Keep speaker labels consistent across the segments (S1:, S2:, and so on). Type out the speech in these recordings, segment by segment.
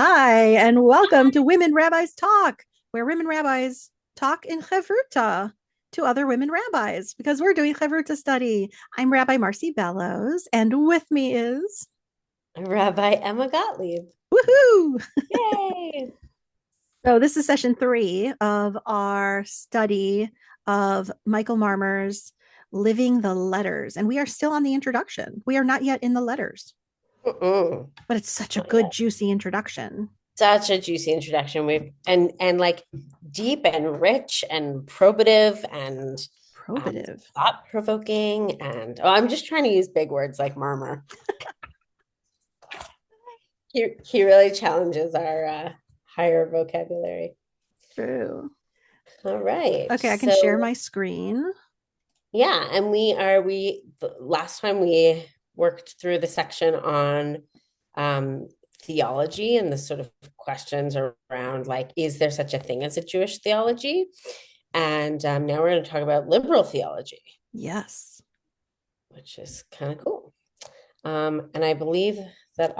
S1: Hi, and welcome to Women Rabbis Talk, where women rabbis talk in Chevruta to other women rabbis because we're doing Chevruta study. I'm Rabbi Marci Bellows, and with me is
S2: Rabbi Emma Gottlieb.
S1: woohoo!
S2: Yay!
S1: So this is session 3 of our study of Michael Marmur's Living the Letters, and we are still on the introduction. We are not yet in the letters,
S2: Mm-mm.
S1: but it's such a
S2: Not
S1: good,
S2: yet.
S1: juicy introduction.
S2: Such a juicy introduction. We and like deep and rich and probative and
S1: Probative.
S2: thought provoking. And I'm just trying to use big words like murmur. He really challenges our higher vocabulary.
S1: True.
S2: All right.
S1: Okay, I can share
S2: So
S1: my screen.
S2: yeah, and we the last time we worked through the section on theology and the sort of questions around like, is there such a thing as a Jewish theology? And now we're going to talk about liberal theology,
S1: Yes.
S2: which is kind of cool. And I believe that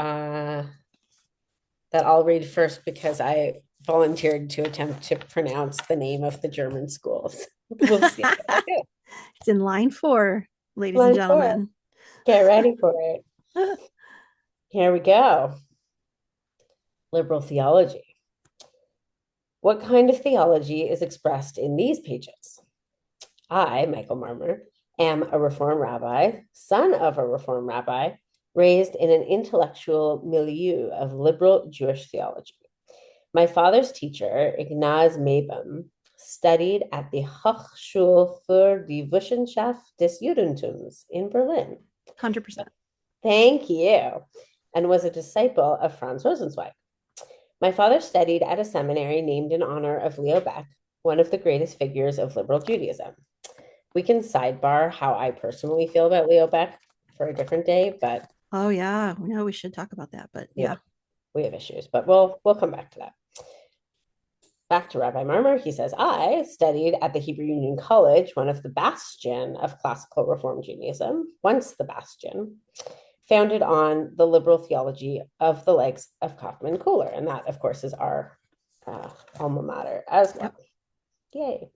S2: that I'll read first because I volunteered to attempt to pronounce the name of the German schools. We'll see how I do.
S1: It's in line 4, ladies and
S2: Line four.
S1: gentlemen.
S2: Get ready for it. Here we go. Liberal theology. What kind of theology is expressed in these pages? I, Michael Marmur, am a Reform rabbi, son of a Reform rabbi, raised in an intellectual milieu of liberal Jewish theology. My father's teacher, Ignaz Mabem, studied at the Hochschule für die Wissenschaft des Judentums in Berlin.
S1: 100%.
S2: Thank you. And was a disciple of Franz Rosenzweig. My father studied at a seminary named in honor of Leo Baeck, one of the greatest figures of liberal Judaism. We can sidebar how I personally feel about Leo Baeck for a different day, but
S1: Oh, yeah. No, we should talk about that. But
S2: yeah,
S1: yeah.
S2: we have issues, but we'll come back to that. Back to Rabbi Marmur, he says, I studied at the Hebrew Union College, one of the bastion of classical Reform Judaism, once the bastion, founded on the liberal theology of the legs of Kaufman Kohler. And that, of course, is our alma mater as well.
S1: Yep.
S2: Yay.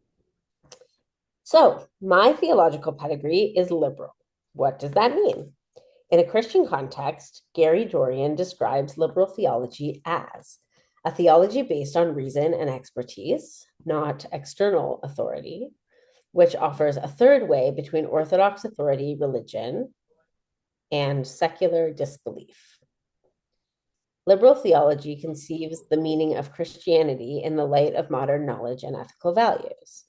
S2: So, my theological pedigree is liberal. What does that mean? In a Christian context, Gary Dorian describes liberal theology as a theology based on reason and expertise, not external authority, which offers a third way between Orthodox authority, religion, and secular disbelief. Liberal theology conceives the meaning of Christianity in the light of modern knowledge and ethical values.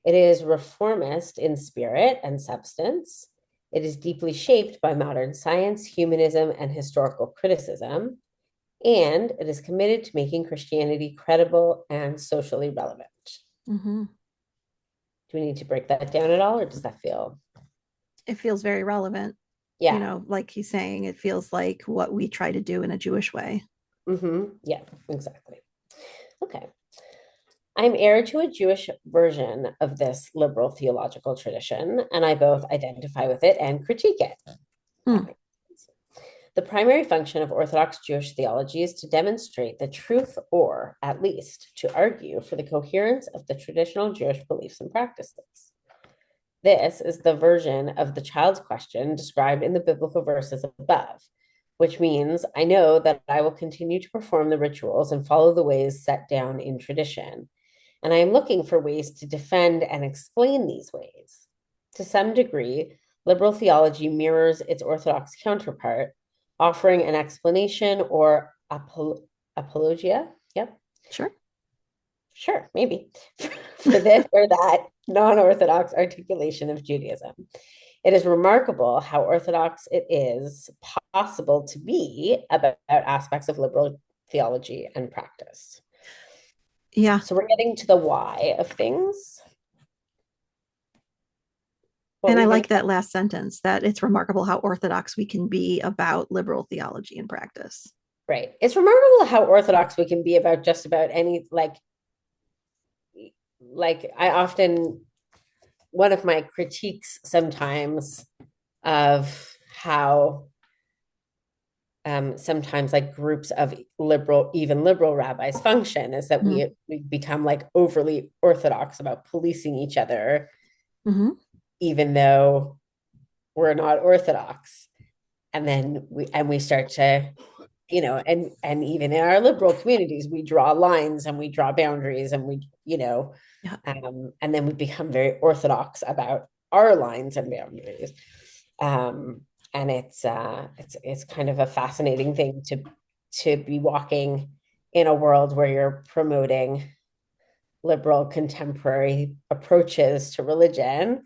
S2: It is reformist in spirit and substance. It is deeply shaped by modern science, humanism, and historical criticism. And it is committed to making Christianity credible and socially relevant.
S1: Mm-hmm.
S2: Do we need to break that down at all, or does that feel?
S1: It feels very relevant.
S2: Yeah.
S1: Like he's saying, it feels like what we try to do in a Jewish way.
S2: Yeah, exactly. Okay. I'm heir to a Jewish version of this liberal theological tradition, and I both identify with it and critique it. That
S1: Mm.
S2: makes sense. The primary function of Orthodox Jewish theology is to demonstrate the truth, or at least to argue for the coherence of the traditional Jewish beliefs and practices. This is the version of the child's question described in the biblical verses above, which means I know that I will continue to perform the rituals and follow the ways set down in tradition. And I am looking for ways to defend and explain these ways. To some degree, liberal theology mirrors its Orthodox counterpart, offering an explanation or apologia. Yep,
S1: Sure.
S2: sure, maybe, for this or that non Orthodox articulation of Judaism. It is remarkable how Orthodox it is possible to be about aspects of liberal theology and practice.
S1: Yeah.
S2: So we're getting to the why of things. What
S1: And
S2: were
S1: I
S2: you going
S1: like
S2: to
S1: that
S2: say?
S1: last sentence that it's remarkable how orthodox we can be about liberal theology and practice.
S2: Right. It's remarkable how orthodox we can be about just about any like I often one of my critiques sometimes of how sometimes like groups of liberal, even liberal rabbis function, is that
S1: Mm-hmm.
S2: we become like overly orthodox about policing each other,
S1: Mm-hmm.
S2: even though we're not orthodox. And then we start to, and even in our liberal communities, we draw lines and we draw boundaries and
S1: Yeah.
S2: and then we become very orthodox about our lines and boundaries. And it's kind of a fascinating thing to be walking in a world where you're promoting liberal contemporary approaches to religion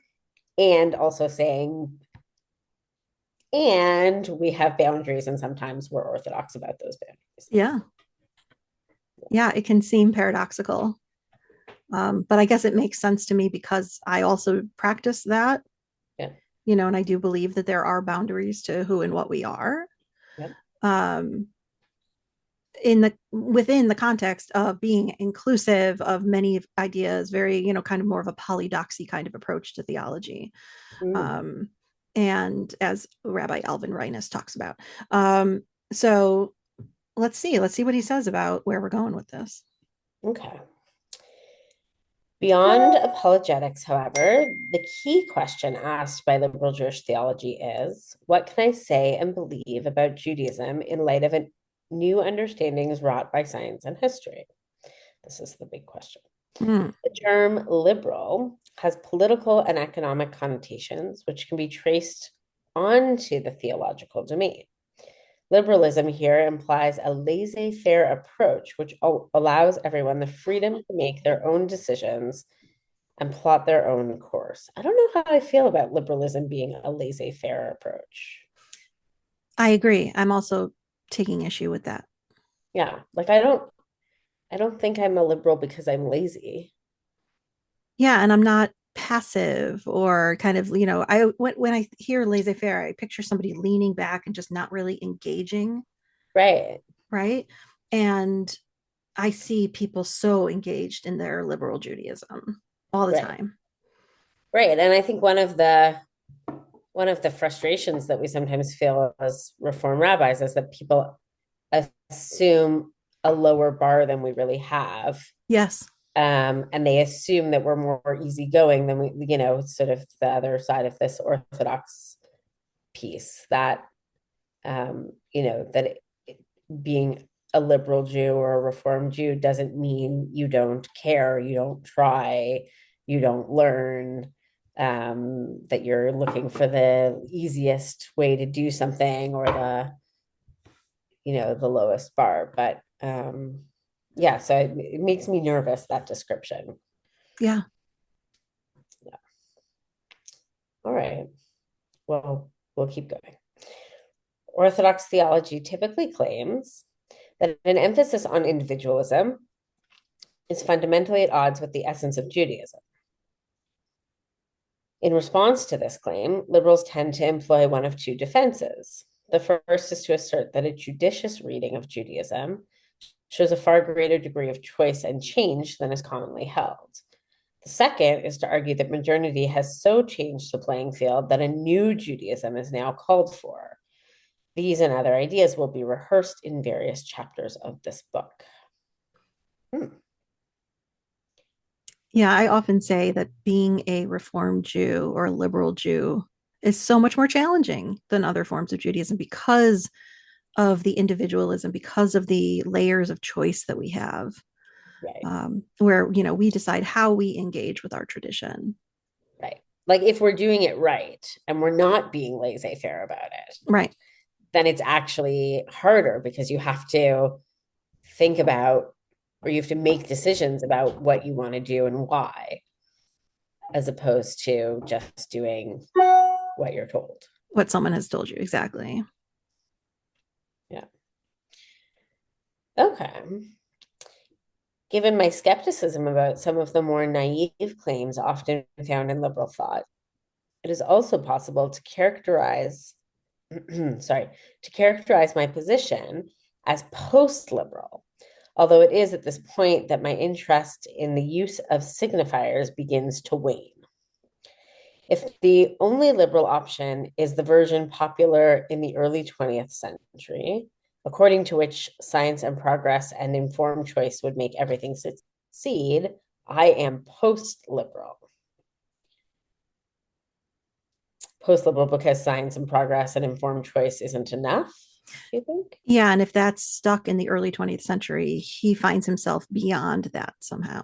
S2: and also saying, and we have boundaries and sometimes we're orthodox about those boundaries.
S1: Yeah. Yeah. It can seem paradoxical. But I guess it makes sense to me because I also practice that,
S2: Yeah.
S1: and I do believe that there are boundaries to who and what we are.
S2: Yeah.
S1: Um, in the within the context of being inclusive of many ideas, very, kind of more of a polydoxy kind of approach to theology.
S2: Mm,
S1: Um, and as Rabbi Alvin Reines talks about. So let's see what he says about where we're going with this.
S2: okay. Beyond apologetics, however, the key question asked by liberal Jewish theology is, what can I say and believe about Judaism in light of new understandings wrought by science and history? This is the big question.
S1: Mm.
S2: The term liberal has political and economic connotations, which can be traced onto the theological domain. Liberalism here implies a laissez-faire approach, which allows everyone the freedom to make their own decisions and plot their own course. I don't know how I feel about liberalism being a laissez-faire approach.
S1: I agree. I'm also taking issue with that.
S2: Yeah, like I don't think I'm a liberal because I'm lazy.
S1: Yeah, and I'm not passive or kind of, when I hear laissez-faire, I picture somebody leaning back and just not really engaging,
S2: Right,
S1: right? And I see people so engaged in their liberal Judaism all the
S2: right,
S1: time.
S2: right. And I think one of the frustrations that we sometimes feel as Reform rabbis is that people assume a lower bar than we really have.
S1: Yes.
S2: And they assume that we're more easygoing than sort of the other side of this Orthodox piece that, that being a liberal Jew or a Reform Jew doesn't mean you don't care, you don't try, you don't learn, that you're looking for the easiest way to do something or the lowest bar. But yeah, so it makes me nervous, that description.
S1: Yeah.
S2: Yeah. All right. Well, we'll keep going. Orthodox theology typically claims that an emphasis on individualism is fundamentally at odds with the essence of Judaism. In response to this claim, liberals tend to employ one of two defenses. The first is to assert that a judicious reading of Judaism shows a far greater degree of choice and change than is commonly held. The second is to argue that modernity has so changed the playing field that a new Judaism is now called for. These and other ideas will be rehearsed in various chapters of this book.
S1: Yeah, I often say that being a Reformed Jew or a liberal Jew is so much more challenging than other forms of Judaism because of the individualism, because of the layers of choice that we have,
S2: Right,
S1: where, we decide how we engage with our tradition.
S2: right. Like if we're doing it right and we're not being laissez-faire about it,
S1: Right.
S2: then it's actually harder because you have to think about or you have to make decisions about what you want to do and why, as opposed to just doing what you're told.
S1: What someone has told you. Exactly.
S2: Yeah. Okay. Given my skepticism about some of the more naive claims often found in liberal thought, it is also possible to characterize my position as post-liberal, although it is at this point that my interest in the use of signifiers begins to wane. If the only liberal option is the version popular in the early 20th century, according to which science and progress and informed choice would make everything succeed, I am post-liberal. Post-liberal because science and progress and informed choice isn't enough, do you think?
S1: Yeah, and if that's stuck in the early 20th century, he finds himself beyond that somehow.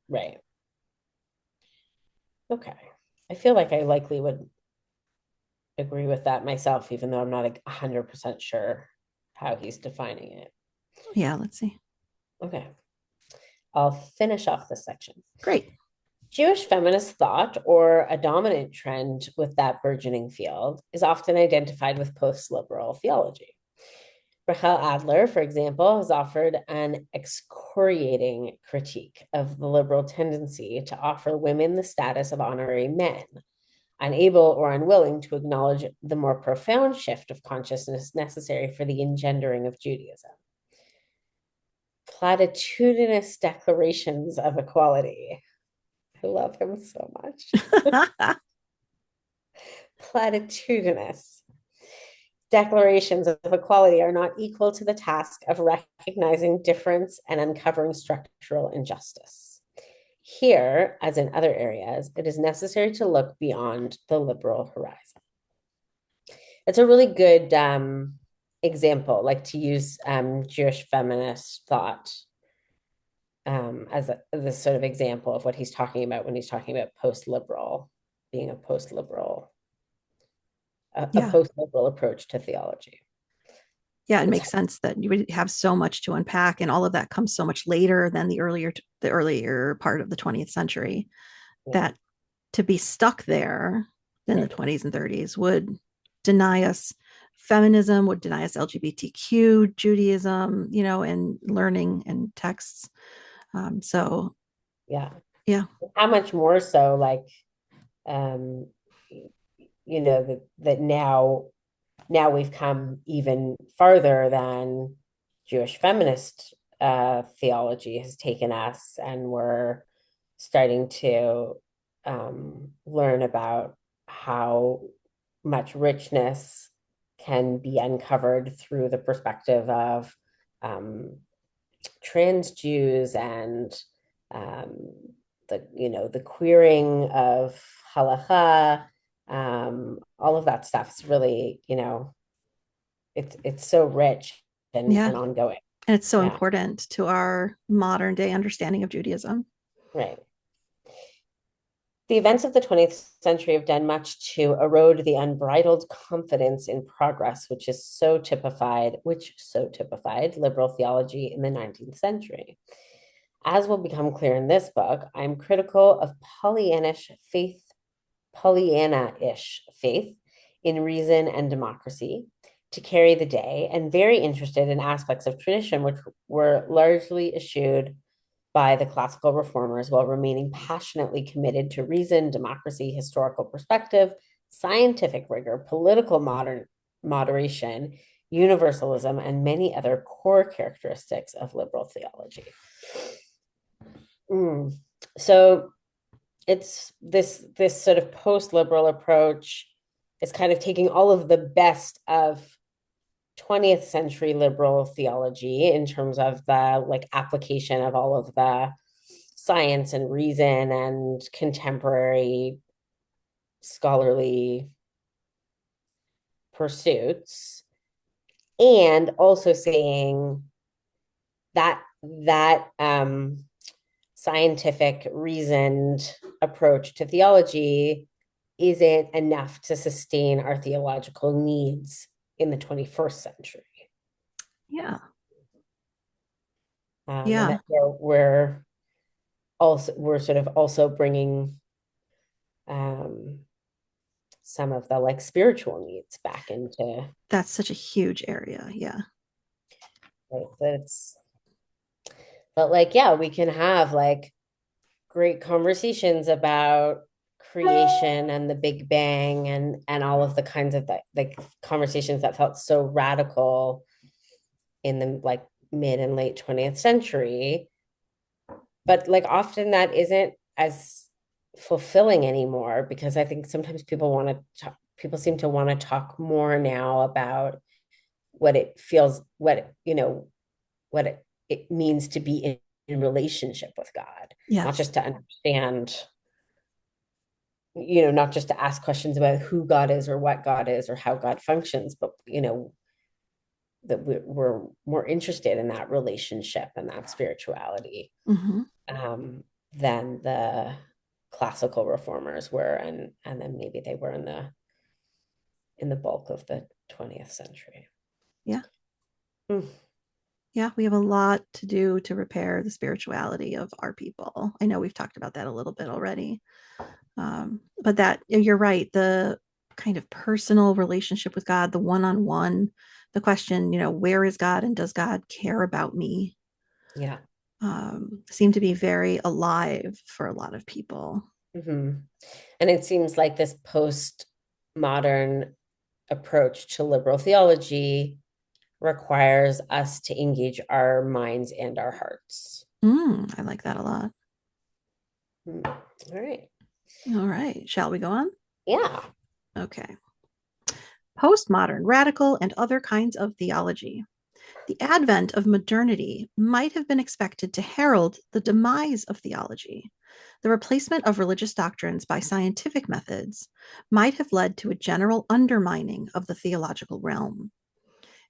S2: Right. Okay. I feel like I likely would agree with that myself, even though I'm not 100% sure how he's defining it.
S1: Yeah, let's see.
S2: Okay. I'll finish off this section.
S1: Great.
S2: Jewish feminist thought, or a dominant trend with that burgeoning field, is often identified with post-liberal theology. Rachel Adler, for example, has offered an excoriating critique of the liberal tendency to offer women the status of honorary men, unable or unwilling to acknowledge the more profound shift of consciousness necessary for the engendering of Judaism. Platitudinous declarations of equality. I love him so much. Platitudinous declarations of equality are not equal to the task of recognizing difference and uncovering structural injustice. Here, as in other areas, it is necessary to look beyond the liberal horizon. It's a really good example, like to use Jewish feminist thought as this sort of example of what he's talking about when he's talking about post-liberal, being a post-liberal, a
S1: Yeah.
S2: post-liberal approach to theology.
S1: Yeah, it
S2: It's
S1: makes sense that you would have so much to unpack, and all of that comes so much later than the earlier part of the 20th century.
S2: yeah,
S1: That to be stuck there in the
S2: right.
S1: 20s and 30s would deny us feminism, would deny us LGBTQ, Judaism, and learning and texts. So
S2: Yeah.
S1: yeah,
S2: How much more so like um that now we've come even farther than Jewish feminist theology has taken us, and we're starting to learn about how much richness can be uncovered through the perspective of trans Jews and um, the queering of halacha, all of that stuff is really it's so rich
S1: yeah.
S2: and ongoing.
S1: And it's so
S2: Yeah,
S1: important to our modern day understanding of Judaism.
S2: right. The events of the 20th century have done much to erode the unbridled confidence in progress, which so typified liberal theology in the 19th century. As will become clear in this book, I'm critical of Pollyanna-ish faith in reason and democracy to carry the day, and very interested in aspects of tradition which were largely eschewed by the classical reformers while remaining passionately committed to reason, democracy, historical perspective, scientific rigor, political moderation, universalism, and many other core characteristics of liberal theology. So it's this sort of post-liberal approach is kind of taking all of the best of 20th century liberal theology in terms of the like application of all of the science and reason and contemporary scholarly pursuits, and also saying that scientific reasoned approach to theology isn't enough to sustain our theological needs in the 21st century.
S1: Yeah.
S2: And
S1: Yeah.
S2: that we're sort of also bringing um, some of the like spiritual needs back into
S1: That's such a huge area. Yeah.
S2: right, but like yeah, we can have like great conversations about creation and the Big Bang and all of the kinds of like conversations that felt so radical in the like mid and late 20th century, but like often that isn't as fulfilling anymore, because I think sometimes people seem to want to talk more now about what it feels, what it means to be in relationship with God, not
S1: Yes.
S2: just to understand, not just to ask questions about who God is or what God is or how God functions, but that we're more interested in that relationship and that spirituality,
S1: Mm-hmm.
S2: than the classical reformers were, and then maybe they were in the bulk of the 20th century.
S1: Yeah.
S2: Mm.
S1: Yeah, we have a lot to do to repair the spirituality of our people. I know we've talked about that a little bit already. But that you're right, the kind of personal relationship with God, the one-on-one, the question, where is God and does God care about me?
S2: Yeah.
S1: Seem to be very alive for a lot of people.
S2: Hmm. And it seems like this postmodern approach to liberal theology requires us to engage our minds and our hearts.
S1: I like that a lot.
S2: Mm. All right.
S1: All right. Shall we go on?
S2: Yeah.
S1: Okay. Postmodern, radical, and other kinds of theology. The advent of modernity might have been expected to herald the demise of theology. The replacement of religious doctrines by scientific methods might have led to a general undermining of the theological realm.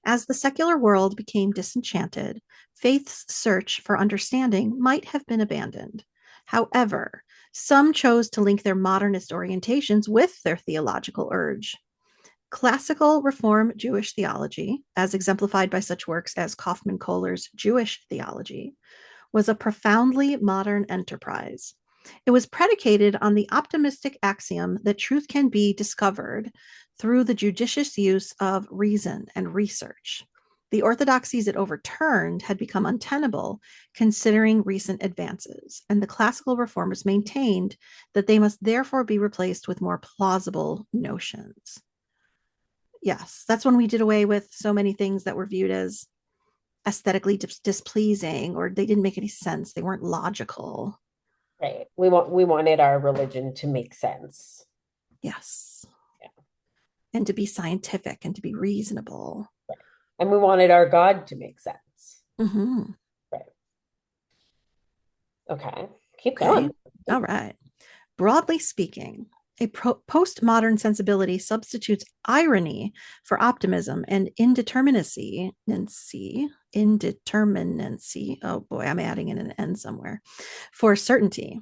S1: As the secular world became disenchanted, faith's search for understanding might have been abandoned. However, some chose to link their modernist orientations with their theological urge. Classical Reform Jewish theology, as exemplified by such works as Kaufman Kohler's Jewish Theology, was a profoundly modern enterprise. It was predicated on the optimistic axiom that truth can be discovered through the judicious use of reason and research. The orthodoxies it overturned had become untenable considering recent advances, and the classical reformers maintained that they must therefore be replaced with more plausible notions. Yes, that's when we did away with so many things that were viewed as aesthetically displeasing, or they didn't make any sense. They weren't logical.
S2: Right. We wanted our religion to make sense.
S1: Yes.
S2: Yeah.
S1: And to be scientific and to be reasonable.
S2: Right. And we wanted our God to make sense.
S1: Mm-hmm.
S2: Right. Okay. Keep
S1: Okay.
S2: going.
S1: All right. Broadly speaking, a postmodern sensibility substitutes irony for optimism and indeterminacy. Indeterminacy. Oh boy, I'm adding in an N somewhere. For certainty.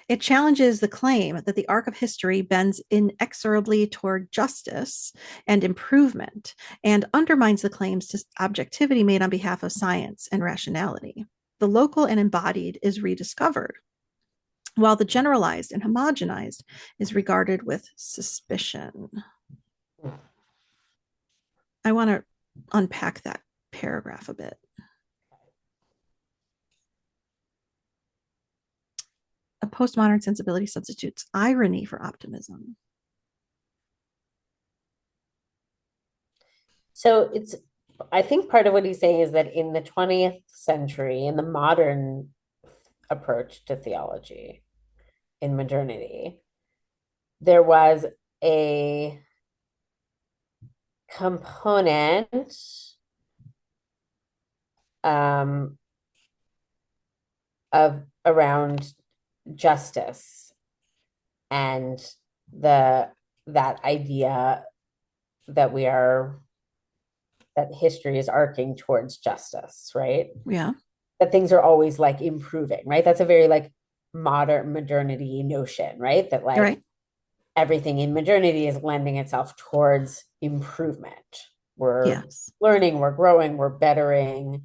S1: It challenges the claim that the arc of history bends inexorably toward justice and improvement, and undermines the claims to objectivity made on behalf of science and rationality. The local and embodied is rediscovered, while the generalized and homogenized is regarded with suspicion. I want to unpack that paragraph a bit. A postmodern sensibility substitutes irony for optimism.
S2: So I think part of what he's saying is that in the 20th century, in the modern approach to theology, in modernity, there was a component um, of around justice and the that idea that that history is arcing towards justice, right?
S1: Yeah.
S2: That things are always like improving, right? That's a very like modernity notion, right? That
S1: You're
S2: like
S1: right.
S2: everything in modernity is lending itself towards improvement. We're
S1: Yes.
S2: learning, we're growing, we're bettering.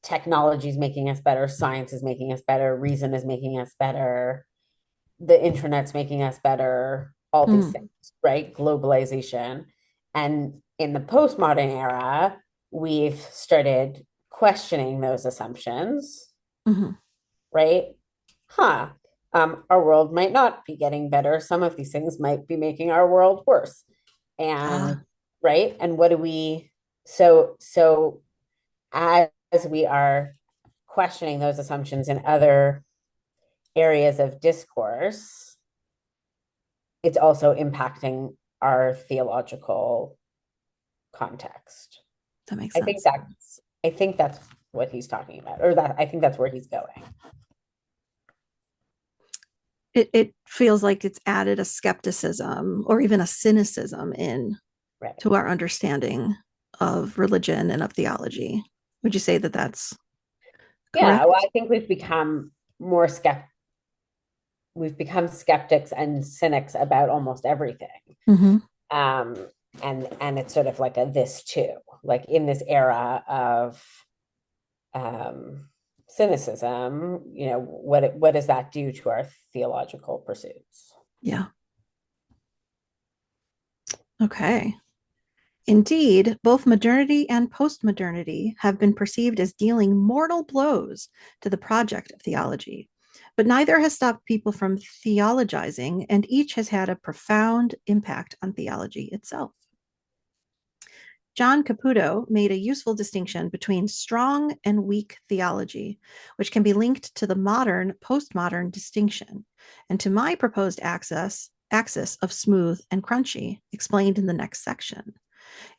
S2: Technology is making us better, science is making us better, reason is making us better, the internet's making us better, all these
S1: Mm.
S2: things, right? Globalization. And in the postmodern era, we've started questioning those assumptions,
S1: Mm-hmm.
S2: right? Huh. Our world might not be getting better. Some of these things might be making our world worse. And right. And what do we, so as we are questioning those assumptions in other areas of discourse, it's also impacting our theological context.
S1: That makes
S2: I think
S1: sense.
S2: that's what he's talking about, or that I think that's where he's going.
S1: It feels like it's added a skepticism or even a cynicism in
S2: Right.
S1: to our understanding of religion and of theology. Would you say that that's
S2: Yeah, well,
S1: correct?
S2: I think we've become skeptics and cynics about almost everything.
S1: Mm-hmm.
S2: Um, and it's sort of like a this too, like in this era of cynicism, what does that do to our theological pursuits?
S1: Yeah. Okay. Indeed, both modernity and postmodernity have been perceived as dealing mortal blows to the project of theology, but neither has stopped people from theologizing, and each has had a profound impact on theology itself. John Caputo made a useful distinction between strong and weak theology, which can be linked to the modern postmodern distinction, and to my proposed axis of smooth and crunchy, explained in the next section.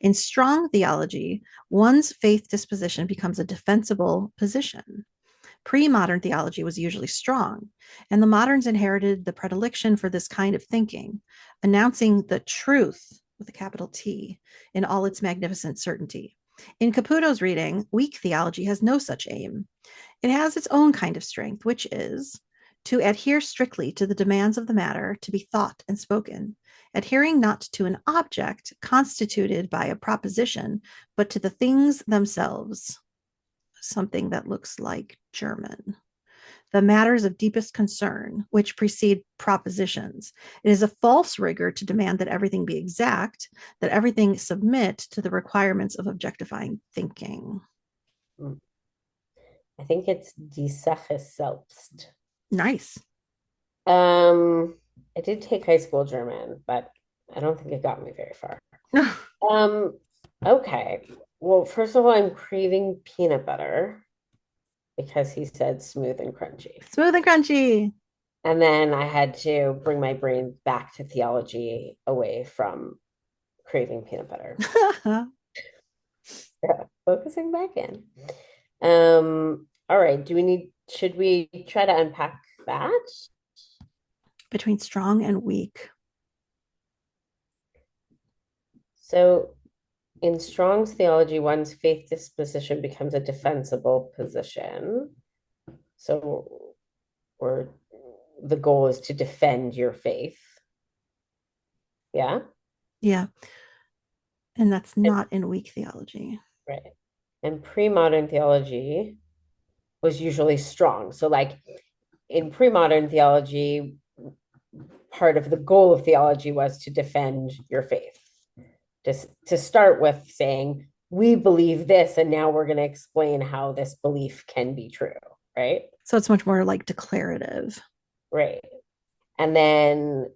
S1: In strong theology, one's faith disposition becomes a defensible position. Pre modern theology was usually strong, and the moderns inherited the predilection for this kind of thinking, announcing the truth with a capital T in all its magnificent certainty. In Caputo's reading, weak theology has no such aim. It has its own kind of strength, which is to adhere strictly to the demands of the matter to be thought and spoken, adhering not to an object constituted by a proposition, but to the things themselves, something that looks like German. The matters of deepest concern, which precede propositions. It is a false rigor to demand that everything be exact, that everything submit to the requirements of objectifying thinking.
S2: I think it's die Sache selbst.
S1: Nice.
S2: Um, I did take high school German, but I don't think it got me very far. Um, okay. Well, first of all, I'm craving peanut butter because he said smooth and crunchy.
S1: Smooth and crunchy.
S2: And then I had to bring my brain back to theology away from craving peanut butter. Yeah, focusing back in. All right. Should we try to unpack that?
S1: Between strong and weak.
S2: So, in Strong's theology, one's faith disposition becomes a defensible position. So, or the goal is to defend your faith. Yeah.
S1: Yeah. And that's
S2: And,
S1: not in weak theology.
S2: right. And pre-modern theology was usually strong. So, like in pre-modern theology, part of the goal of theology was to defend your faith. Just to start with saying, we believe this, and now we're going to explain how this belief can be true, right?
S1: So it's much more like declarative.
S2: Right. And then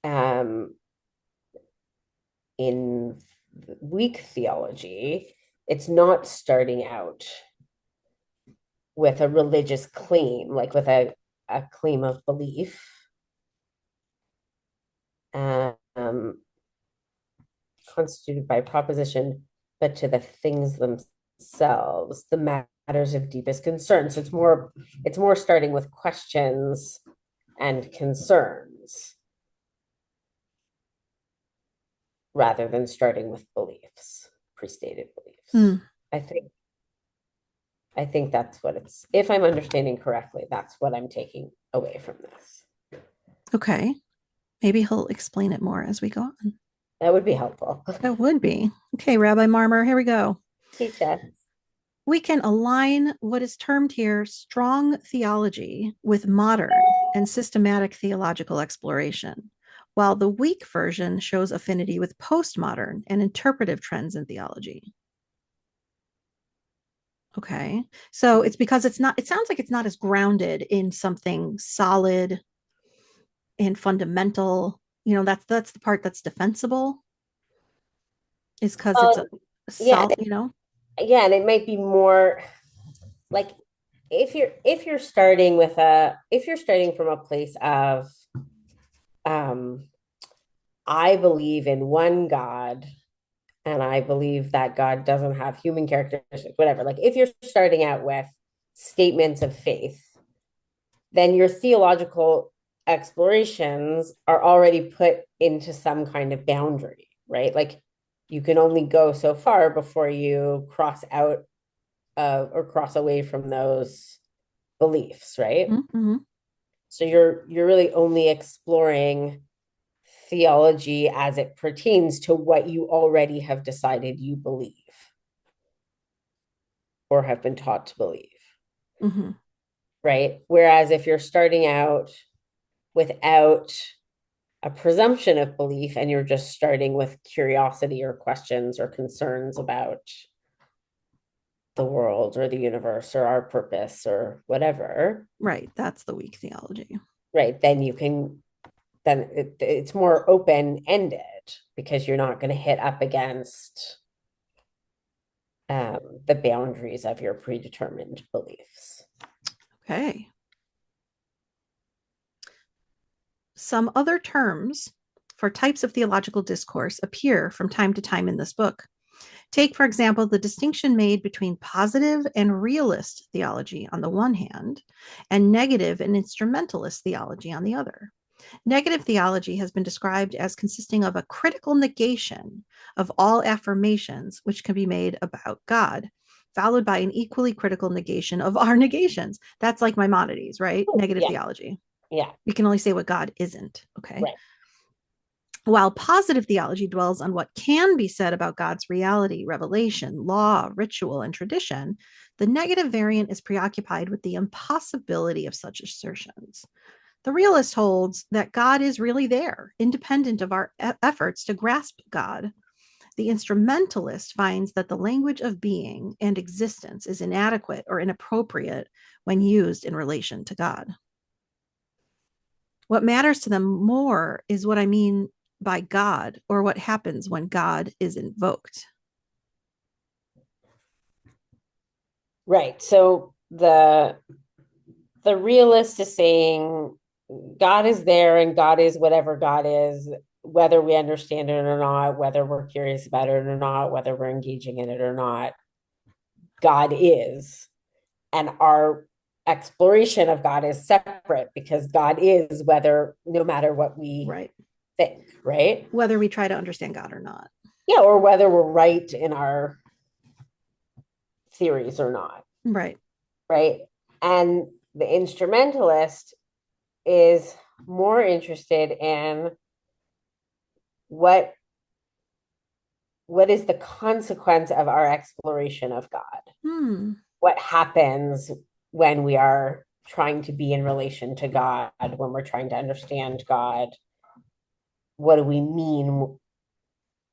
S2: um, in weak theology, it's not starting out with a religious claim, like with a claim of belief. Um, Constituted by proposition, but to the things themselves, the matters of deepest concern. So it's more starting with questions and concerns rather than starting with beliefs, pre-stated beliefs.
S1: Hmm.
S2: I think I think that's what it's, if I'm understanding correctly, that's what I'm taking away from this.
S1: Okay. Maybe he'll explain it more as we go on.
S2: That would be helpful.
S1: That would be. Okay, Rabbi Marmur, here we go.
S2: Teach us.
S1: We can align what is termed here strong theology with modern and systematic theological exploration, while the weak version shows affinity with postmodern and interpretive trends in theology. Okay. So it's because it sounds like it's not as grounded in something solid and fundamental. That's the part that's defensible, is because it's
S2: Well,
S1: a
S2: yeah,
S1: solid,
S2: yeah, and it might be more like if you're starting with a if you're starting from a place of um I believe in one God and I believe that God doesn't have human characteristics, whatever. Like if you're starting out with statements of faith, then your theological explorations are already put into some kind of boundary, right? Like you can only go so far before you cross out or cross away from those beliefs, right?
S1: Mm-hmm.
S2: So you're really only exploring theology as it pertains to what you already have decided you believe or have been taught to believe,
S1: Mm-hmm.
S2: right? Whereas if you're starting out without a presumption of belief and you're just starting with curiosity or questions or concerns about the world or the universe or our purpose or whatever,
S1: Right. That's the weak theology.
S2: right? Then you can then it's more open ended because you're not going to hit up against the boundaries of your predetermined beliefs.
S1: Okay. Some other terms for types of theological discourse appear from time to time in this book. Take, for example, the distinction made between positive and realist theology on the one hand, and negative and instrumentalist theology on the other. Negative theology has been described as consisting of a critical negation of all affirmations which can be made about God, followed by an equally critical negation of our negations. That's like Maimonides, right? Negative
S2: Yeah.
S1: theology.
S2: Yeah.
S1: We can only say what God isn't. Okay.
S2: Right.
S1: While positive theology dwells on what can be said about God's reality, revelation, law, ritual, and tradition, the negative variant is preoccupied with the impossibility of such assertions. The realist holds that God is really there, independent of our efforts to grasp God. The instrumentalist finds that the language of being and existence is inadequate or inappropriate when used in relation to God. What matters to them more is what I mean by God or what happens when God is invoked.
S2: Right. So the realist is saying God is there and God is whatever God is, whether we understand it or not, whether we're curious about it or not, whether we're engaging in it or not. God is. And our exploration of God is separate because God is whether no matter what we
S1: Right.
S2: think, right?
S1: Whether we try to understand God or not.
S2: Yeah, or whether we're right in our theories or not,
S1: Right.
S2: right? And the instrumentalist is more interested in what what is the consequence of our exploration of God?
S1: Hmm.
S2: What happens when we are trying to be in relation to God, when we're trying to understand God? What do we mean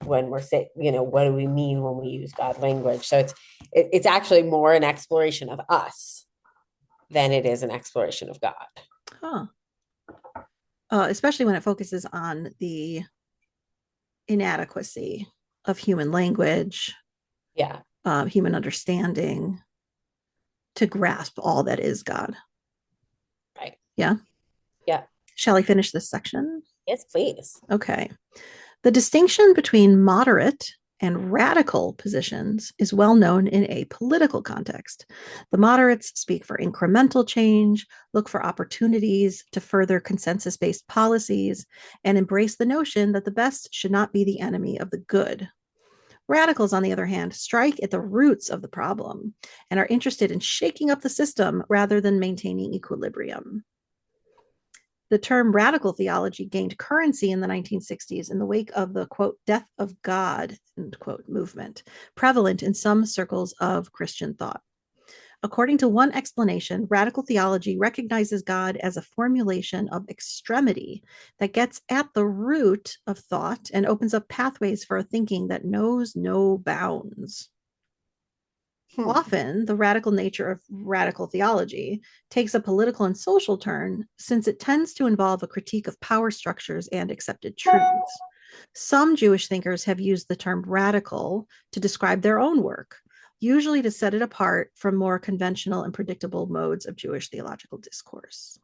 S2: when we're saying, what do we mean when we use God language? So it's actually more an exploration of us than it is an exploration of God.
S1: Huh. Especially when it focuses on the inadequacy of human language,
S2: Yeah.
S1: human understanding to grasp all that is God.
S2: Right.
S1: Yeah.
S2: Yeah.
S1: Shall I finish this section?
S2: Yes, please.
S1: Okay. The distinction between moderate and radical positions is well known in a political context. The moderates speak for incremental change, look for opportunities to further consensus based policies, and embrace the notion that the best should not be the enemy of the good. Radicals, on the other hand, strike at the roots of the problem and are interested in shaking up the system rather than maintaining equilibrium. The term radical theology gained currency in the 1960s in the wake of the, quote, death of God, end quote, movement, prevalent in some circles of Christian thought. According to one explanation, radical theology recognizes God as a formulation of extremity that gets at the root of thought and opens up pathways for a thinking that knows no bounds. Often, the radical nature of radical theology takes a political and social turn since it tends to involve a critique of power structures and accepted truths. Some Jewish thinkers have used the term radical to describe their own work. usually to set it apart from more conventional and predictable modes of Jewish theological discourse.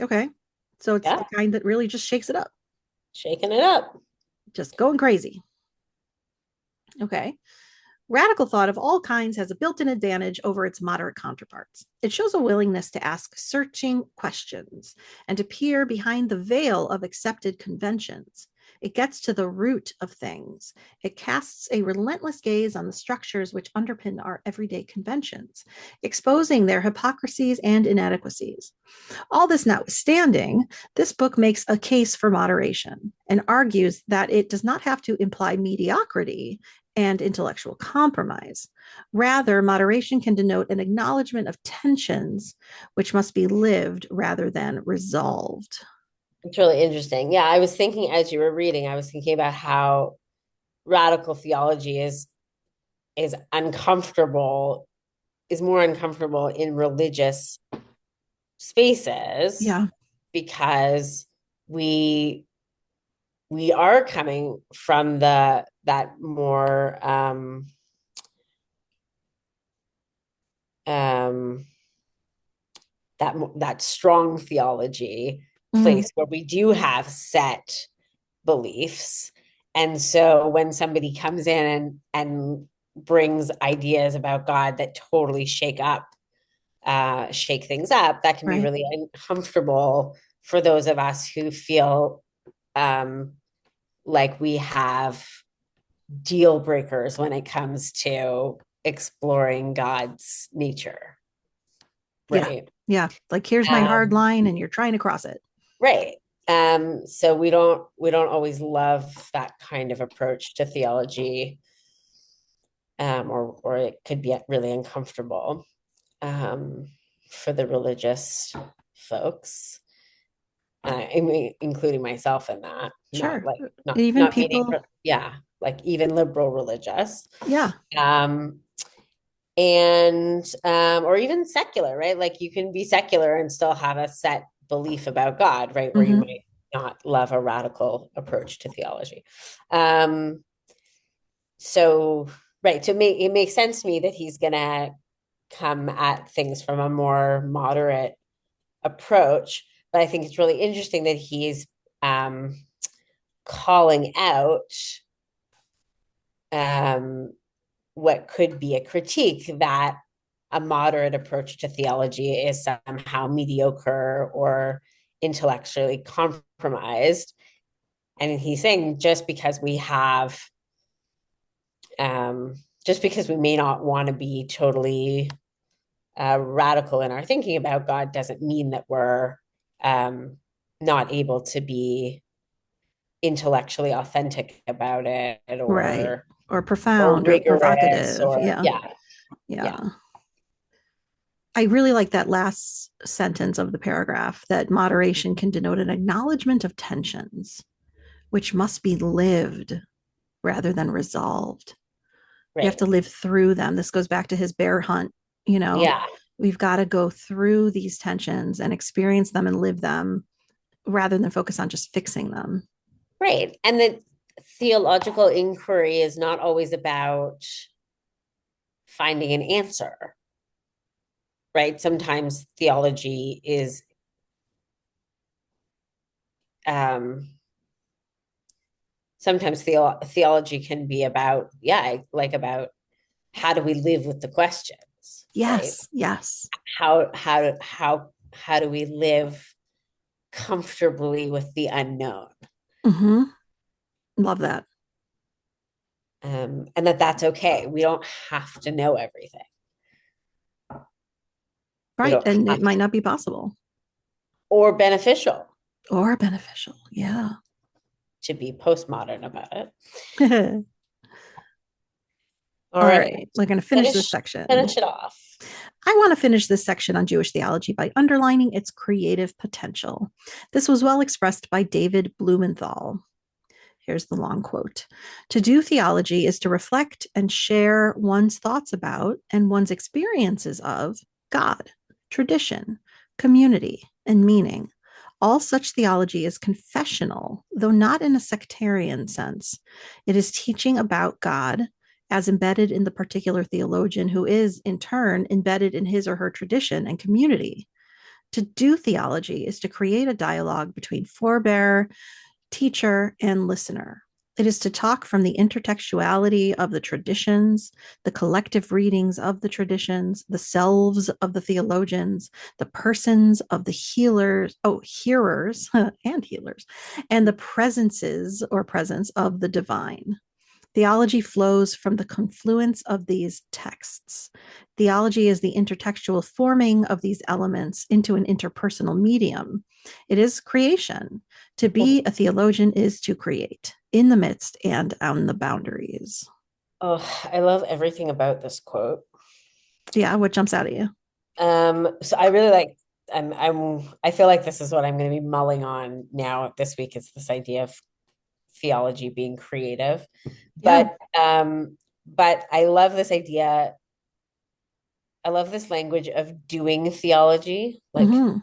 S1: Okay. So it's
S2: Yeah,
S1: the kind that really just shakes it up,
S2: shaking it up.
S1: just going crazy. Okay. Radical thought of all kinds has a built in advantage over its moderate counterparts. It shows a willingness to ask searching questions and to peer behind the veil of accepted conventions. It gets to the root of things. It casts a relentless gaze on the structures which underpin our everyday conventions, exposing their hypocrisies and inadequacies. All this notwithstanding, this book makes a case for moderation and argues that it does not have to imply mediocrity and intellectual compromise. Rather, moderation can denote an acknowledgement of tensions which must be lived rather than resolved.
S2: It's really interesting. Yeah, I was thinking as you were reading, I was thinking about how radical theology is uncomfortable, is more uncomfortable in religious spaces
S1: Yeah.
S2: because we we are coming from the that more um that strong theology
S1: Mm,
S2: place where we do have set beliefs. And so when somebody comes in and brings ideas about God that totally shake things up, that can be
S1: right.
S2: really uncomfortable for those of us who feel um, like we have deal breakers when it comes to exploring God's nature,
S1: Yeah.
S2: right?
S1: Yeah. Like here's my hard
S2: Um,
S1: line and you're trying to cross it.
S2: right. So we don't always love that kind of approach to theology, or it could be really uncomfortable um, for the religious folks. I mean, including myself in that, not
S1: Sure.
S2: like not
S1: Even
S2: not meaning,
S1: people,
S2: yeah, like even liberal religious,
S1: yeah.
S2: um, and or even secular, right? Like you can be secular and still have a set belief about God, right? Where you
S1: Mm-hmm.
S2: might not love a radical approach to theology. Um, so right, so it makes sense to me that he's gonna come at things from a more moderate approach. But I think it's really interesting that he's um, calling out um, what could be a critique that a moderate approach to theology is somehow mediocre or intellectually compromised. And he's saying um, just because we may not want to be totally radical in our thinking about God doesn't mean that we're um, not able to be intellectually authentic about it
S1: Right. Or
S2: or
S1: profound or
S2: rigorous
S1: provocative.
S2: or
S1: Yeah.
S2: yeah,
S1: Yeah.
S2: yeah,
S1: I really like that last sentence of the paragraph that moderation can denote an acknowledgement of tensions, which must be lived rather than resolved. We have
S2: right,
S1: to live through them. This goes back to his bear hunt. You know,
S2: yeah,
S1: we've got to go through these tensions and experience them and live them rather than focus on just fixing them.
S2: right. And the theological inquiry is not always about finding an answer, right? Sometimes theology is um sometimes theology can be about, yeah, like about how do we live with the questions, right?
S1: Yes. Yes.
S2: How do we live comfortably with the unknown,
S1: Mm-hmm. Love that.
S2: and that's okay. We don't have to know everything. We
S1: Right.
S2: don't
S1: And
S2: have
S1: it might not be possible
S2: or beneficial
S1: or beneficial. Yeah.
S2: to be postmodern about it.
S1: All
S2: All right,
S1: right. We're going to finish this
S2: finish
S1: section.
S2: finish it off.
S1: I want to finish this section on Jewish theology by underlining its creative potential. This was well expressed by David Blumenthal. Here's the long quote. To do theology is to reflect and share one's thoughts about and one's experiences of God, tradition, community, and meaning, All such theology is confessional, though not in a sectarian sense. It is teaching about God as embedded in the particular theologian who is, in turn, embedded in his or her tradition and community. To do theology is to create a dialogue between forebearer, teacher, and listener. It is to talk from the intertextuality of the traditions, the collective readings of the traditions, the selves of the theologians, the persons of the hearers and healers, and the presences or presence of the divine. Theology flows from the confluence of these texts. Theology is the intertextual forming of these elements into an interpersonal medium. It is creation. To be a theologian is to create in the midst and on the boundaries.
S2: Oh, I love everything about this quote.
S1: Yeah, what jumps out at you?
S2: So I really like I feel like this is what I'm going to be mulling on now this week is this idea of theology being creative.
S1: Yeah.
S2: But I love this idea. I love this language of doing theology, like,
S1: Mm-hmm.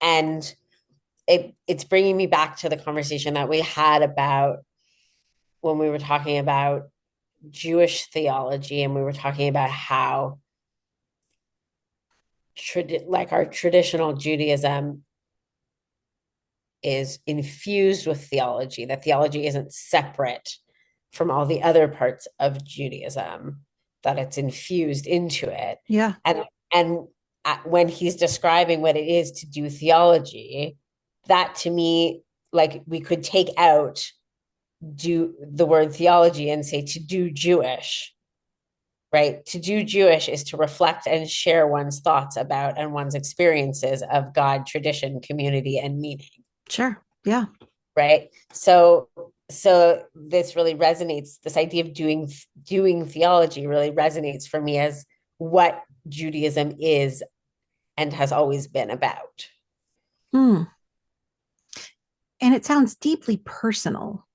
S2: and it's bringing me back to the conversation that we had about when we were talking about Jewish theology, and we were talking about how like our traditional Judaism is infused with theology, that theology isn't separate from all the other parts of Judaism, that it's infused into it.
S1: Yeah.
S2: And when he's describing what it is to do theology, that to me, like we could take out do the word theology and say to do Jewish, right? To do Jewish is to reflect and share one's thoughts about and one's experiences of God, tradition, community, and meaning.
S1: Sure. Yeah.
S2: Right. So this really resonates, this idea of doing theology really resonates for me as what Judaism is and has always been about.
S1: Hmm. And it sounds deeply personal.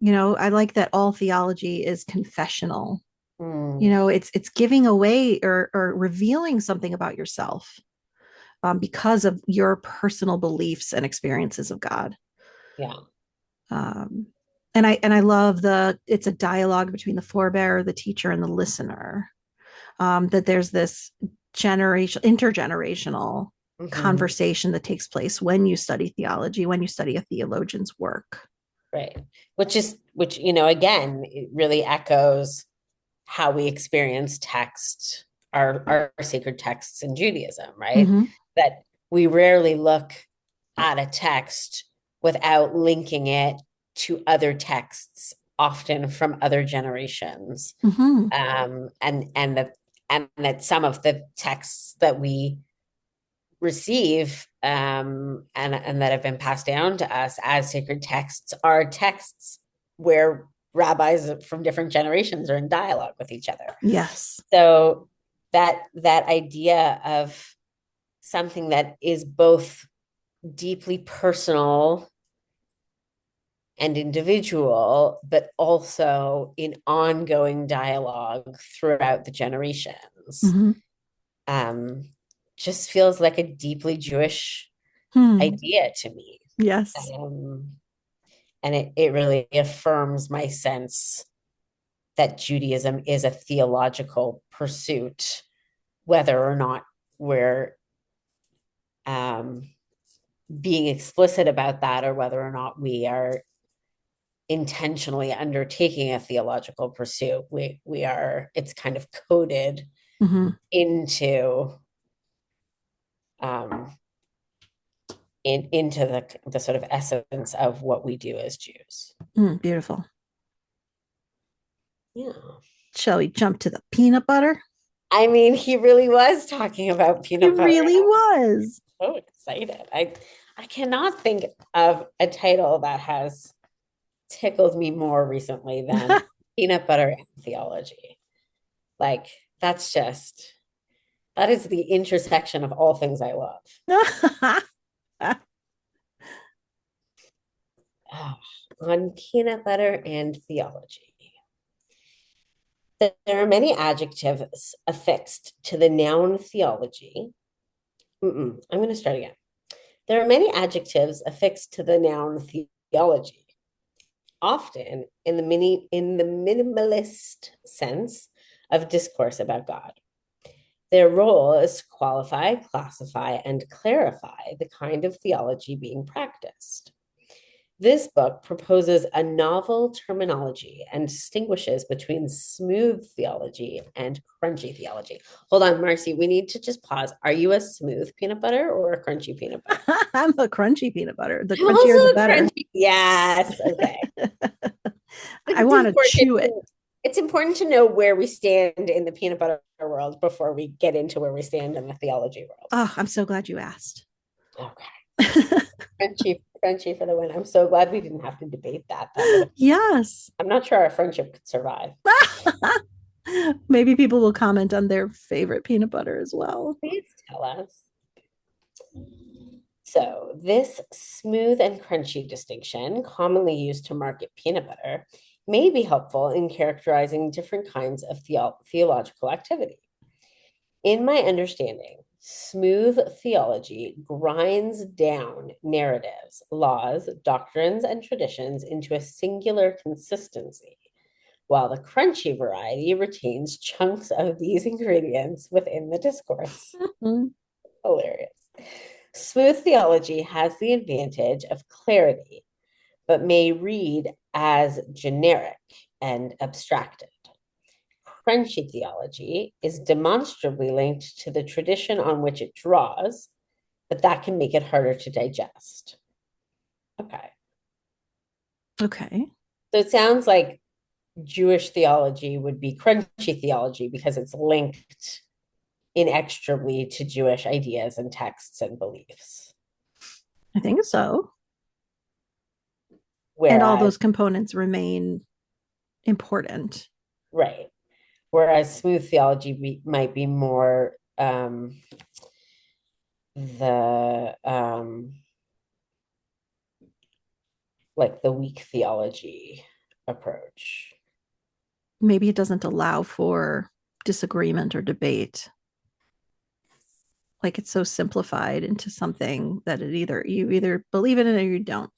S1: I like that all theology is confessional.
S2: Mm,
S1: It's giving away or revealing something about yourself, because of your personal beliefs and experiences of God.
S2: yeah.
S1: um, and I love it's a dialogue between the forebearer, the teacher, and the listener. That there's this intergenerational
S2: Hmm.
S1: conversation that takes place when you study theology, when you study a theologian's work.
S2: Right. Which, again, it really echoes how we experience text, our sacred texts in Judaism, right?
S1: Mm-hmm.
S2: That we rarely look at a text without linking it to other texts, often from other generations.
S1: Mm-hmm.
S2: And that some of the texts that we receive and that have been passed down to us as sacred texts are texts where rabbis from different generations are in dialogue with each other.
S1: Yes.
S2: So that idea of something that is both deeply personal and individual, but also in ongoing dialogue throughout the generations,
S1: Mm-hmm.
S2: um, just feels like a deeply Jewish
S1: Hmm.
S2: idea to me.
S1: Yes.
S2: Um, and it really affirms my sense that Judaism is a theological pursuit, whether or not we're um, being explicit about that or whether or not we are intentionally undertaking a theological pursuit. We are, it's kind of coded
S1: Mm-hmm.
S2: into um, into the sort of essence of what we do as Jews.
S1: Beautiful.
S2: Yeah.
S1: Shall we jump to the peanut butter?
S2: I mean, he really was talking about
S1: He
S2: peanut butter.
S1: really was.
S2: So excited. I cannot think of a title that has tickled me more recently than peanut butter and theology. Like that's just that is the intersection of all things I love. Oh, on peanut butter and theology. There are many adjectives affixed to the noun theology. I'm going to start again. There are many adjectives affixed to the noun theology, often in the minimalist sense of discourse about God. Their role is to qualify, classify, and clarify the kind of theology being practiced. This book proposes a novel terminology and distinguishes between smooth theology and crunchy theology. Hold on, Marci, we need to just pause. Are you a smooth peanut butter or a crunchy peanut butter?
S1: I'm a crunchy peanut butter. The
S2: I'm also
S1: crunchier, the
S2: a
S1: better.
S2: crunchy. Yes. Okay.
S1: I want to chew it.
S2: It's important to know where we stand in the peanut butter world before we get into where we stand in the theology world.
S1: Oh, I'm so glad you asked.
S2: Okay. Crunchy for the win. I'm so glad we didn't have to debate that.
S1: Yes.
S2: I'm not sure our friendship could survive.
S1: Maybe people will comment on their favorite peanut butter as well.
S2: Please tell us. So, this smooth and crunchy distinction, commonly used to market peanut butter, may be helpful in characterizing different kinds of theological activity. In my understanding, smooth theology grinds down narratives, laws, doctrines, and traditions into a singular consistency, while the crunchy variety retains chunks of these ingredients within the discourse.
S1: Mm-hmm.
S2: Hilarious. Smooth theology has the advantage of clarity, but may read as generic and abstracted. Crunchy theology is demonstrably linked to the tradition on which it draws, but that can make it harder to digest. Okay.
S1: Okay.
S2: So it sounds like Jewish theology would be crunchy theology because it's linked inextricably to Jewish ideas and texts and beliefs.
S1: I think so.
S2: Whereas,
S1: and all those components remain important.
S2: Right. Whereas smooth theology might be more the like the weak theology approach.
S1: Maybe it doesn't allow for disagreement or debate. Like it's so simplified into something that you either believe in it or you don't.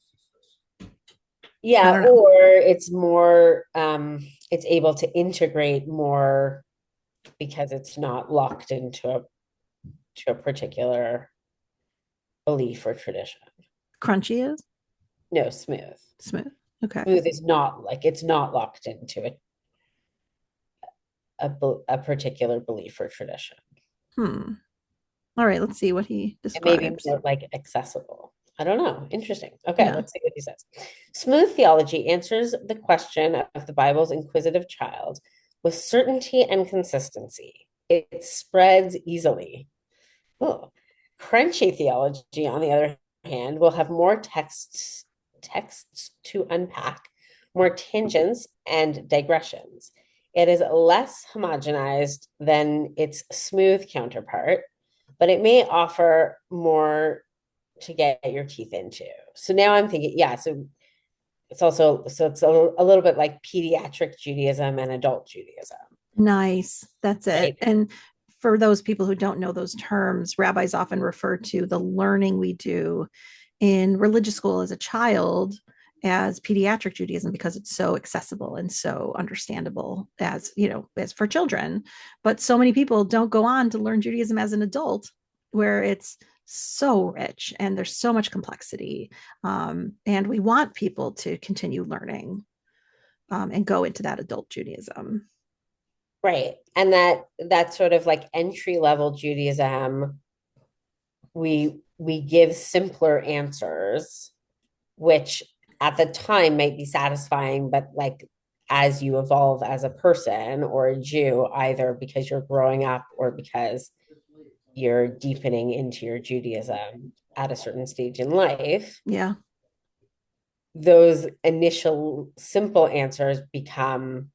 S2: Yeah, or it's more it's able to integrate more because it's not locked into a particular belief or tradition.
S1: Crunchy is?
S2: No, smooth.
S1: Smooth. Okay.
S2: Smooth is not like it's not locked into a particular belief or tradition.
S1: All right, let's see what he
S2: It may be
S1: describes.
S2: more like accessible. I don't know. Interesting. Okay,
S1: Yeah.
S2: let's see what he says. Smooth theology answers the question of the Bible's inquisitive child with certainty and consistency. It spreads easily. Oh. Crunchy theology, on the other hand, will have more texts to unpack, more tangents and digressions. It is less homogenized than its smooth counterpart, but it may offer more to get your teeth into. So now I'm thinking, yeah, so it's a little bit like pediatric Judaism and adult Judaism.
S1: Nice. That's it.
S2: Right?
S1: And for those people who don't know those terms, rabbis often refer to the learning we do in religious school as a child as pediatric Judaism because it's so accessible and so understandable as for children. But so many people don't go on to learn Judaism as an adult, where it's so rich and there's so much complexity. And we want people to continue learning and go into that adult Judaism.
S2: Right. And that sort of like entry level Judaism, we give simpler answers, which at the time might be satisfying, but like as you evolve as a person or a Jew, either because you're growing up or because you're deepening into your Judaism at a certain stage in life,
S1: Yeah.
S2: those initial simple answers become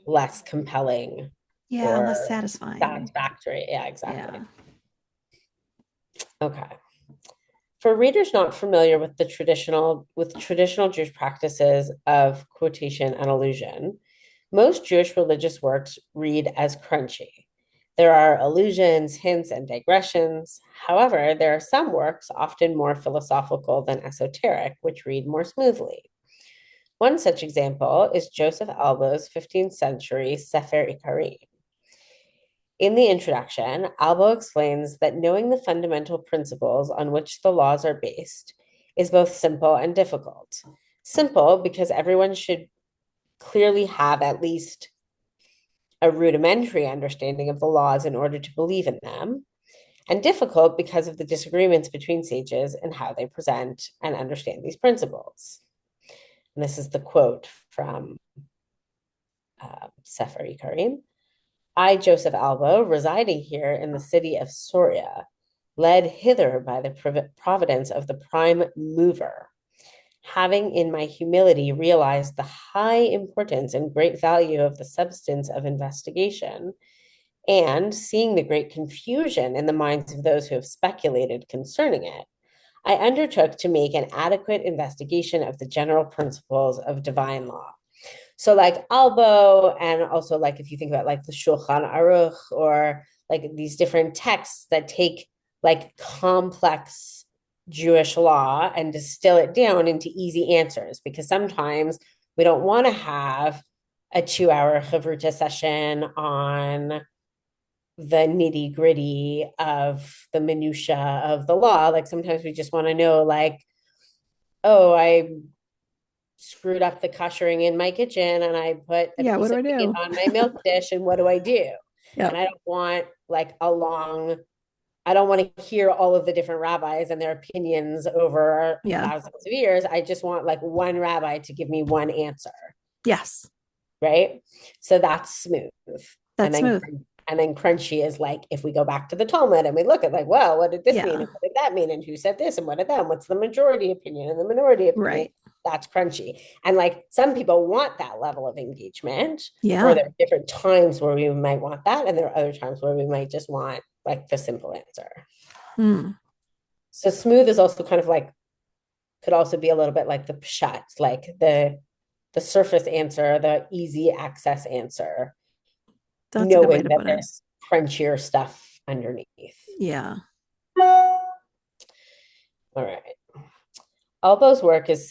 S2: less compelling or
S1: less satisfying.
S2: Satisfactory. Yeah, exactly.
S1: Yeah.
S2: Okay. For readers not familiar with traditional Jewish practices of quotation and allusion, most Jewish religious works read as crunchy. There are allusions, hints, and digressions. However, there are some works, often more philosophical than esoteric, which read more smoothly. One such example is Joseph Albo's 15th century Sefer Ikarim. In the introduction, Albo explains that knowing the fundamental principles on which the laws are based is both simple and difficult. Simple because everyone should clearly have at least a rudimentary understanding of the laws in order to believe in them, and difficult because of the disagreements between sages and how they present and understand these principles. And this is the quote from Sefer Ikarim. I, Joseph Albo, residing here in the city of Soria, led hither by the providence of the prime mover, having in my humility realized the high importance and great value of the substance of investigation, and seeing the great confusion in the minds of those who have speculated concerning it, I undertook to make an adequate investigation of the general principles of divine law. So like Albo, and also like if you think about like the Shulchan Aruch, or like these different texts that take like complex Jewish law and distill it down into easy answers, because sometimes we don't want to have a 2-hour Chevruta session on the nitty gritty of the minutia of the law. Like sometimes we just want to know, like, oh, I screwed up the koshering in my kitchen and I put a
S1: Yeah, what
S2: piece
S1: do
S2: of
S1: I
S2: meat
S1: do?
S2: on my milk dish, and what do I do? And
S1: Yep.
S2: I don't want like a long, I don't want to hear all of the different rabbis and their opinions over
S1: Yeah.
S2: thousands of years. I just want like one rabbi to give me one answer,
S1: Yes.
S2: right? So that's smooth. And
S1: That's
S2: then
S1: smooth.
S2: crunchy is like if we go back to the Talmud and we look at like, well, what did this mean
S1: Yeah.
S2: and what did that mean and who said this and what did that, and what's the majority opinion and the minority opinion?
S1: Right.
S2: That's crunchy. And like some people want that level of engagement, or
S1: Yeah.
S2: there are different times where we might want that, and there are other times where we might just want like the simple answer.
S1: Hmm.
S2: So smooth is also kind of like, could also be a little bit like the pshat, like the surface answer, the easy access answer,
S1: That's a good way
S2: knowing
S1: to
S2: that
S1: put it.
S2: there's crunchier stuff underneath.
S1: Yeah.
S2: All right. Albo's work is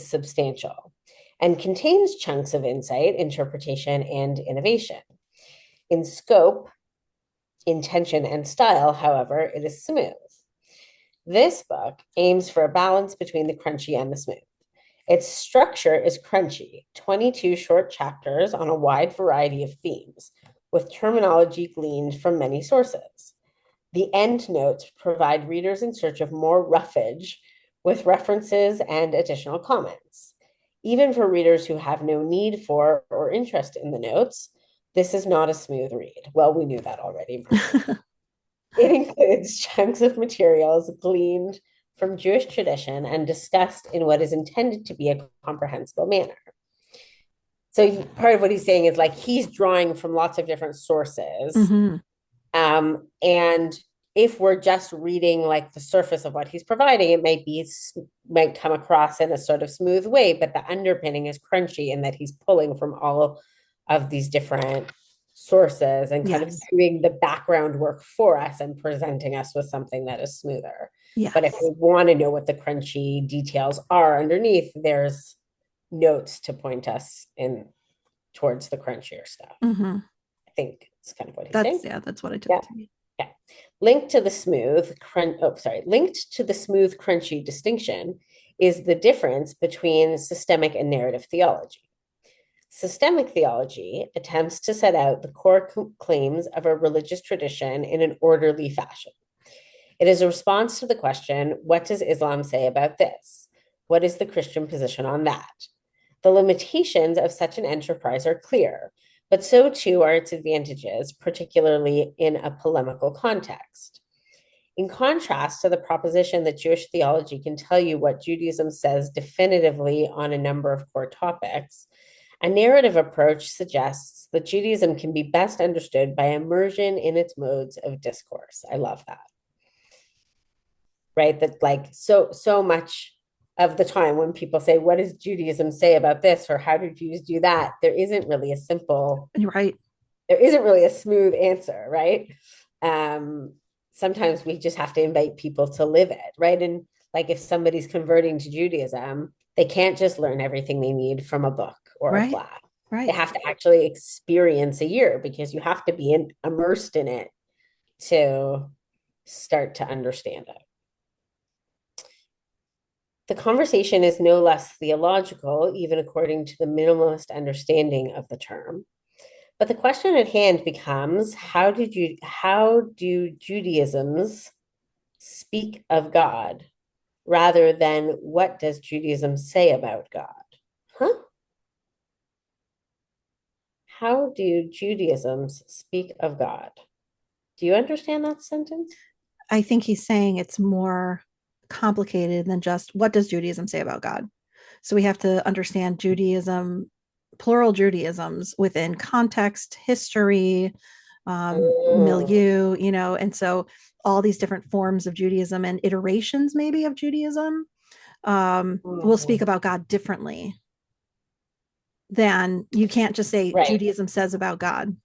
S2: substantial and contains chunks of insight, interpretation, and innovation. In scope, intention, and style, however, it is smooth. This book aims for a balance between the crunchy and the smooth. Its structure is crunchy, 22 short chapters on a wide variety of themes, with terminology gleaned from many sources. The end notes provide readers in search of more roughage with references and additional comments. Even for readers who have no need for or interest in the notes, this is not a smooth read. Well, we knew that already, Marci. It includes chunks of materials gleaned from Jewish tradition and discussed in what is intended to be a comprehensible manner. So part of what he's saying is like he's drawing from lots of different sources.
S1: Hmm.
S2: And if we're just reading like the surface of what he's providing, it might come across in a sort of smooth way, but the underpinning is crunchy in that he's pulling from all of these different sources and kind of
S1: Yes.
S2: doing the background work for us and presenting us with something that is smoother. But if
S1: Yes.
S2: we want to know what the crunchy details are underneath, there's notes to point us in towards the crunchier stuff.
S1: Hmm.
S2: I think it's kind of what he's
S1: That's
S2: saying.
S1: yeah, that's what I took
S2: Yeah.
S1: it to be.
S2: Yeah. Linked to the smooth, crunchy distinction is the difference between systemic and narrative theology. Systemic theology attempts to set out the core claims of a religious tradition in an orderly fashion. It is a response to the question, what does Islam say about this? What is the Christian position on that? The limitations of such an enterprise are clear, but so too are its advantages, particularly in a polemical context. In contrast to the proposition that Jewish theology can tell you what Judaism says definitively on a number of core topics, a narrative approach suggests that Judaism can be best understood by immersion in its modes of discourse. I love that. Right? That like so much of the time when people say, what does Judaism say about this? Or how do Jews do that? There isn't really a simple
S1: You're right.
S2: there isn't really a smooth answer, right? Um, Sometimes we just have to invite people to live it, right? And like if somebody's converting to Judaism, they can't just learn everything they need from a book or a
S1: Right.
S2: class. They
S1: Right.
S2: have to actually experience a year because you have to be immersed in it to start to understand it. The conversation is no less theological, even according to the minimalist understanding of the term. But the question at hand becomes how do Judaisms speak of God rather than what does Judaism say about God? Huh? How do Judaisms speak of God? Do you understand that sentence?
S1: I think he's saying it's more complicated than just what does Judaism say about God? So we have to understand Judaism, plural Judaisms within context, history,
S2: Mm,
S1: milieu, and so all these different forms of Judaism and iterations maybe of Judaism will speak
S2: mm.
S1: about God differently than you can't just say
S2: Right,
S1: Judaism says about God.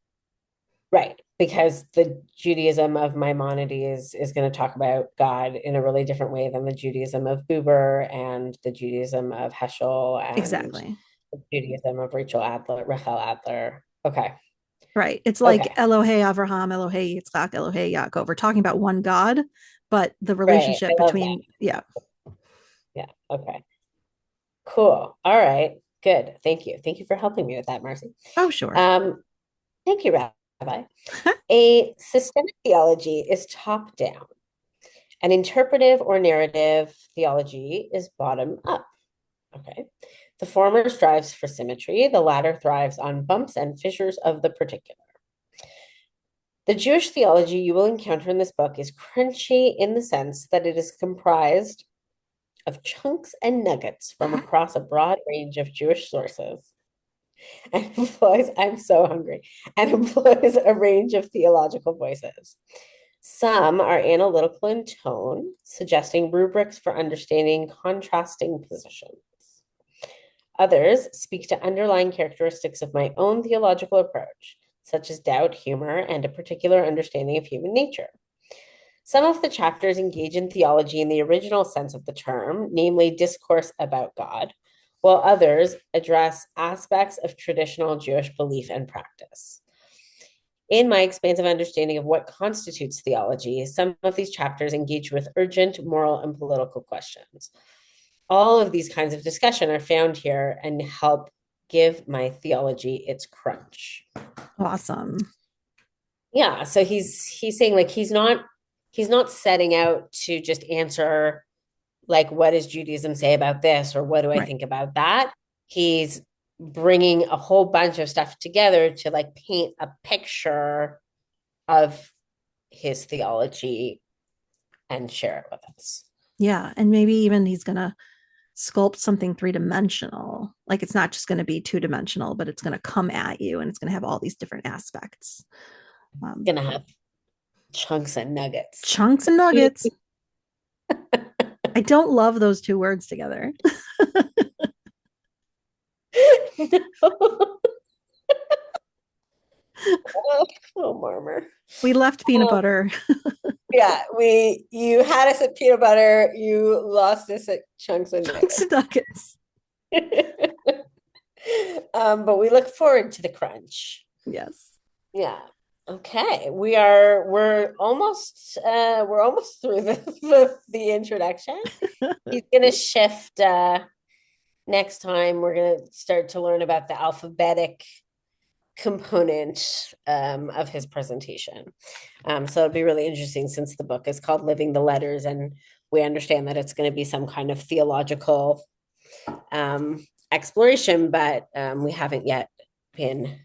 S2: right. Because the Judaism of Maimonides is going to talk about God in a really different way than the Judaism of Buber and the Judaism of Heschel and
S1: Exactly.
S2: the Judaism of Rachel Adler. Okay.
S1: Right. It's like
S2: Okay.
S1: Elohe Avraham, Elohe Yitzchak, Elohe Yaakov. We're talking about one God, but the
S2: Right.
S1: relationship
S2: I love that.
S1: between, yeah.
S2: Yeah. Okay. Cool. All right. Good. Thank you. Thank you for helping me with that, Marci.
S1: Oh, sure.
S2: Um, Thank you, Rabbi. A systemic theology is top down. An interpretive or narrative theology is bottom up. Okay. The former strives for symmetry, the latter thrives on bumps and fissures of the particular. The Jewish theology you will encounter in this book is crunchy in the sense that it is comprised of chunks and nuggets from across a broad range of Jewish sources and employs, I'm so hungry, and employs a range of theological voices. Some are analytical in tone, suggesting rubrics for understanding contrasting positions. Others speak to underlying characteristics of my own theological approach, such as doubt, humor, and a particular understanding of human nature. Some of the chapters engage in theology in the original sense of the term, namely discourse about God, while others address aspects of traditional Jewish belief and practice. In my expansive understanding of what constitutes theology, some of these chapters engage with urgent moral and political questions. All of these kinds of discussion are found here and help give my theology its crunch.
S1: Awesome.
S2: Yeah, so he's saying like he's not setting out to just answer like what does Judaism say about this or what do I
S1: Right.
S2: think about that. He's bringing a whole bunch of stuff together to like paint a picture of his theology and share it with us.
S1: Yeah. And maybe even he's going to sculpt something three-dimensional. Like it's not just going to be two-dimensional, but it's going to come at you and it's going to have all these different aspects.
S2: It's gonna have chunks and nuggets.
S1: Chunks and nuggets. I don't love those two words together.
S2: Oh, Marmor.
S1: We left peanut
S2: Um,
S1: butter.
S2: yeah, you had us at peanut butter, you lost us at chunks and
S1: Chunks
S2: nuggets.
S1: and nuggets.
S2: But we look forward to the crunch.
S1: Yes.
S2: Yeah. Okay. We're almost through the introduction. He's gonna shift next time we're gonna start to learn about the alphabetic component of his presentation. So it'll be really interesting since the book is called Living the Letters, and we understand that it's going to be some kind of theological exploration, but we haven't yet been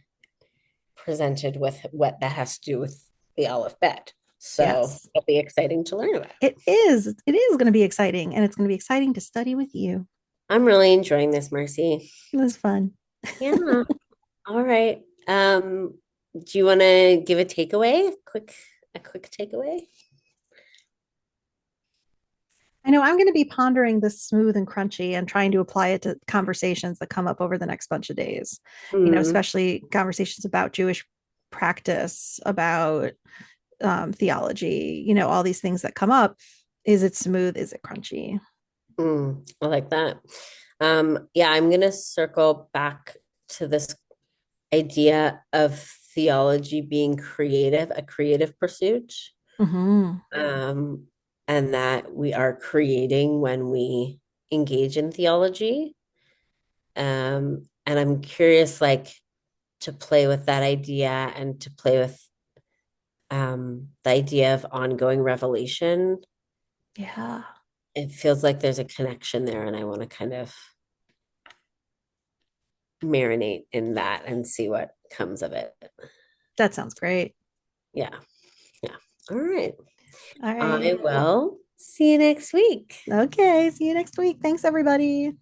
S2: presented with what that has to do with the alphabet. So
S1: Yes.
S2: it'll be exciting to learn about.
S1: It is. It is going to be exciting. And it's going to be exciting to study with you.
S2: I'm really enjoying this, Marci.
S1: It was fun.
S2: Yeah. All right. Do you want to give a takeaway? A quick takeaway?
S1: I know I'm going to be pondering this smooth and crunchy and trying to apply it to conversations that come up over the next bunch of days,
S2: Hmm.
S1: especially conversations about Jewish practice about theology, all these things that come up. Is it smooth? Is it crunchy?
S2: I like that. Yeah, I'm gonna circle back to this idea of theology being creative, a creative pursuit,
S1: Hmm.
S2: um, and that we are creating when we engage in theology. And I'm curious, like, to play with that idea and to play with the idea of ongoing revelation.
S1: Yeah,
S2: It feels like there's a connection there, and I want to kind of marinate in that and see what comes of it.
S1: that sounds great.
S2: Yeah. Yeah. All right.
S1: All
S2: I
S1: right.
S2: will see you next week.
S1: Okay. See you next week. Thanks, everybody.